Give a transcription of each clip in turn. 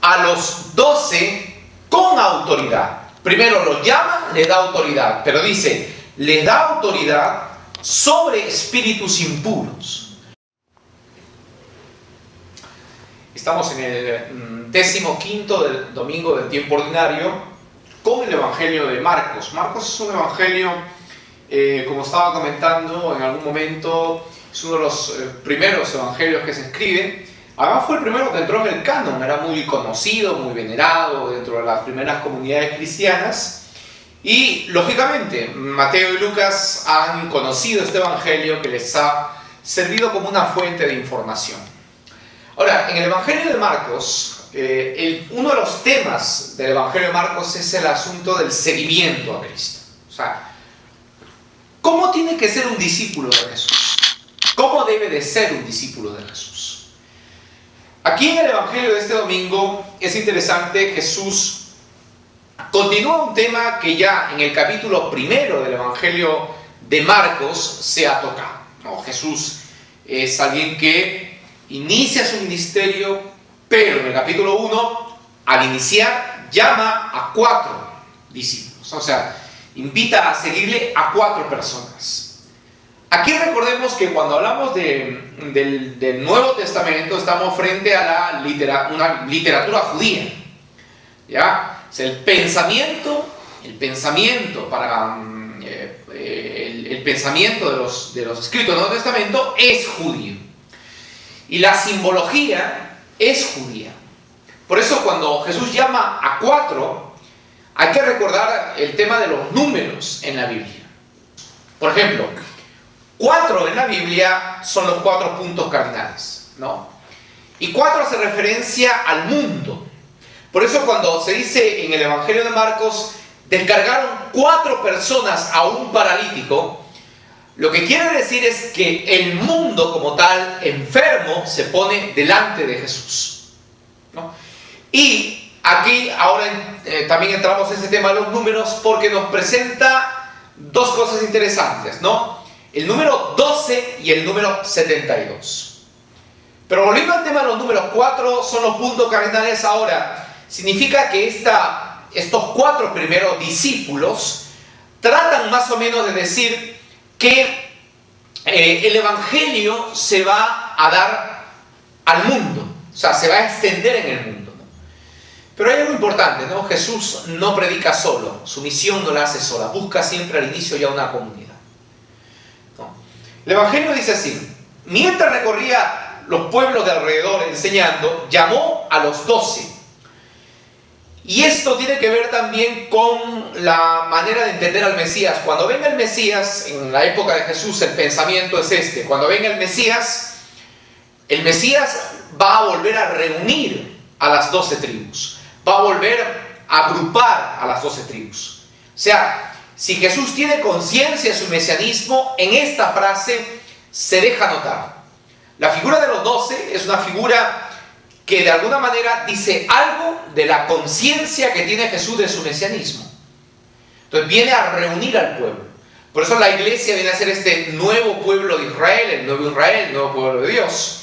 a los 12 con autoridad. Primero los llama, les da autoridad, pero dice, les da autoridad sobre espíritus impuros. Estamos en el 15º del domingo del tiempo ordinario con el Evangelio de Marcos. Marcos es un evangelio, como estaba comentando en algún momento, es uno de los primeros evangelios que se escriben. Además fue el primero que entró en el canon, era muy conocido, muy venerado dentro de las primeras comunidades cristianas. Y lógicamente Mateo y Lucas han conocido este evangelio que les ha servido como una fuente de información. Ahora, en el evangelio de Marcos, uno de los temas del evangelio de Marcos es el asunto del seguimiento a Cristo. O sea, ¿cómo tiene que ser un discípulo de Jesús? ¿Cómo debe de ser un discípulo de Jesús? Aquí en el evangelio de este domingo es interesante, Jesús continúa un tema que ya en el capítulo 1 del evangelio de Marcos se ha tocado, ¿no? Jesús es alguien que inicia su ministerio, pero en el capítulo 1, al iniciar, llama a 4 discípulos, o sea, invita a seguirle a 4 personas. Aquí recordemos que cuando hablamos del Nuevo Testamento estamos frente a una literatura judía, ¿ya? O sea, el pensamiento de los escritos del Nuevo Testamento es judío. Y la simbología es judía. Por eso cuando Jesús llama a 4, hay que recordar el tema de los números en la Biblia. Por ejemplo, 4 en la Biblia son los 4 puntos cardinales, ¿no? Y 4 hace referencia al mundo. Por eso cuando se dice en el Evangelio de Marcos, descargaron 4 personas a un paralítico, lo que quiere decir es que el mundo como tal, enfermo, se pone delante de Jesús, ¿no? Y aquí ahora también entramos en ese tema de los números porque nos presenta 2 cosas interesantes, ¿no? El número 12 y el número 72. Pero volviendo al tema de los números, 4 son los puntos cardinales ahora. Significa que estos 4 primeros discípulos tratan más o menos de decir que el evangelio se va a dar al mundo, o sea, se va a extender en el mundo, ¿no? Pero hay algo importante, ¿no? Jesús no predica solo, su misión no la hace sola, busca siempre al inicio ya una comunidad, ¿no? El evangelio dice así: mientras recorría los pueblos de alrededor enseñando, llamó a los 12. Y esto tiene que ver también con la manera de entender al Mesías. Cuando venga el Mesías, en la época de Jesús, el pensamiento es este: cuando venga el Mesías va a volver a reunir a las 12 tribus, va a volver a agrupar a las 12 tribus. O sea, si Jesús tiene conciencia de su mesianismo, en esta frase se deja notar. La figura de los 12 es una figura que de alguna manera dice algo de la conciencia que tiene Jesús de su mesianismo. Entonces viene a reunir al pueblo. Por eso la iglesia viene a ser este nuevo pueblo de Israel, el nuevo pueblo de Dios.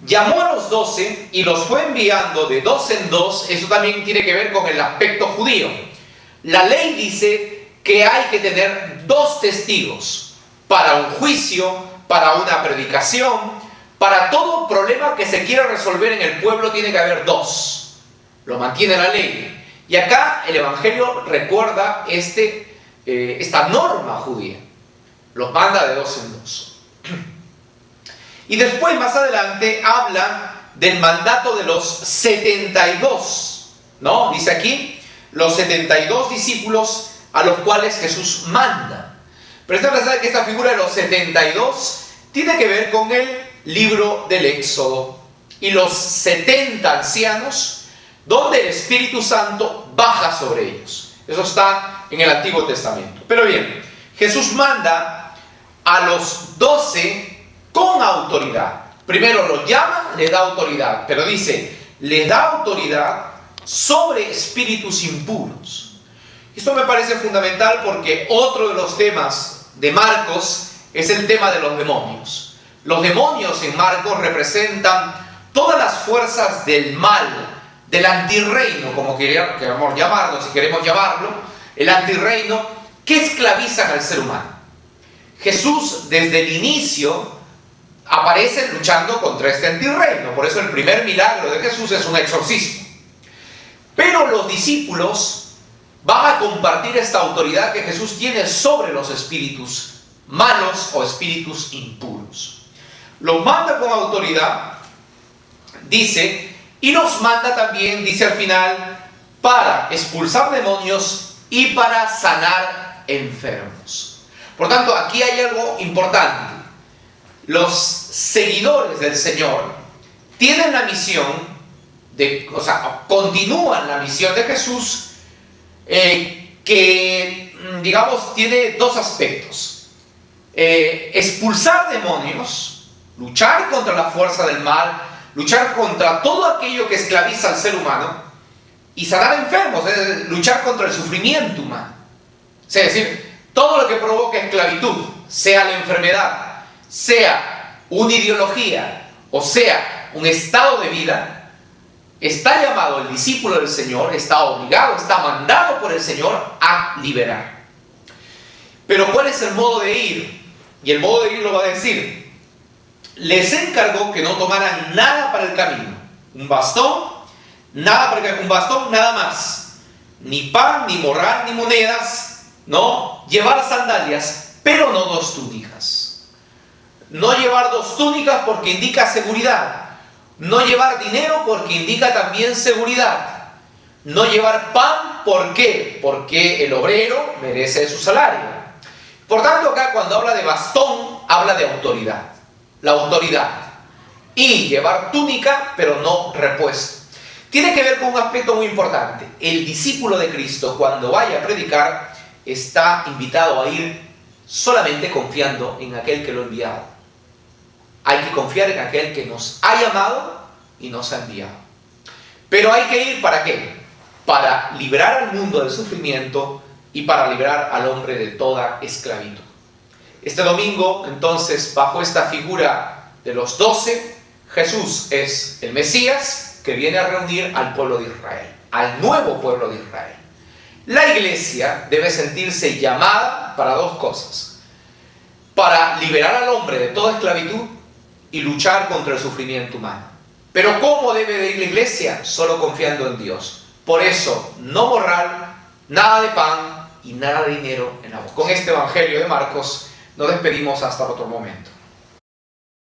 Llamó a los 12 y los fue enviando de 2 en 2. Eso también tiene que ver con el aspecto judío. La ley dice que hay que tener 2 testigos para un juicio, para una predicación. Para todo problema que se quiera resolver en el pueblo tiene que haber 2. Lo mantiene la ley. Y acá el Evangelio recuerda esta norma judía. Los manda de 2 en 2. Y después, más adelante, habla del mandato de los 72. ¿No? Dice aquí, los 72 discípulos a los cuales Jesús manda. Pero esta verdad que esta figura de los 72 tiene que ver con el libro del Éxodo y los 70 ancianos donde el Espíritu Santo baja sobre ellos. Eso está en el Antiguo Testamento. Pero bien, Jesús manda a los 12 con autoridad. Primero los llama, le da autoridad, pero dice, le da autoridad sobre espíritus impuros. Esto me parece fundamental porque otro de los temas de Marcos es el tema de los demonios. Los demonios en Marcos representan todas las fuerzas del mal, del antirreino, como queremos llamarlo, si queremos llamarlo, el antirreino, que esclavizan al ser humano. Jesús desde el inicio aparece luchando contra este antirreino, por eso el primer milagro de Jesús es un exorcismo. Pero los discípulos van a compartir esta autoridad que Jesús tiene sobre los espíritus malos o espíritus impuros. Los manda con autoridad, dice, y los manda también, dice al final, para expulsar demonios y para sanar enfermos. Por tanto, aquí hay algo importante. Los seguidores del Señor tienen la misión continúan la misión de Jesús, que, digamos, tiene dos aspectos. Expulsar demonios, luchar contra la fuerza del mal, luchar contra todo aquello que esclaviza al ser humano, y sanar enfermos, luchar contra el sufrimiento humano. Es decir, todo lo que provoca esclavitud, sea la enfermedad, sea una ideología o sea un estado de vida, está llamado el discípulo del Señor, está obligado, está mandado por el Señor a liberar. Pero ¿cuál es el modo de ir? Y el modo de ir lo va a decir. Les encargó que no tomaran nada para el camino. Un bastón, nada más. Ni pan, ni morral, ni monedas. No, llevar sandalias, pero no 2 túnicas. No llevar 2 túnicas porque indica seguridad. No llevar dinero porque indica también seguridad. No llevar pan, ¿por qué? Porque el obrero merece su salario. Por tanto, acá cuando habla de bastón, habla de autoridad. La autoridad. Y llevar túnica, pero no repuesto. Tiene que ver con un aspecto muy importante. El discípulo de Cristo, cuando vaya a predicar, está invitado a ir solamente confiando en aquel que lo ha enviado. Hay que confiar en aquel que nos ha llamado y nos ha enviado. Pero hay que ir ¿para qué? Para librar al mundo del sufrimiento y para librar al hombre de toda esclavitud. Este domingo, entonces, bajo esta figura de los 12, Jesús es el Mesías que viene a reunir al pueblo de Israel, al nuevo pueblo de Israel. La iglesia debe sentirse llamada para 2 cosas: para liberar al hombre de toda esclavitud y luchar contra el sufrimiento humano. Pero ¿cómo debe de ir la iglesia? Solo confiando en Dios. Por eso, no morral, nada de pan y nada de dinero en la boca. Con este evangelio de Marcos nos despedimos hasta otro momento.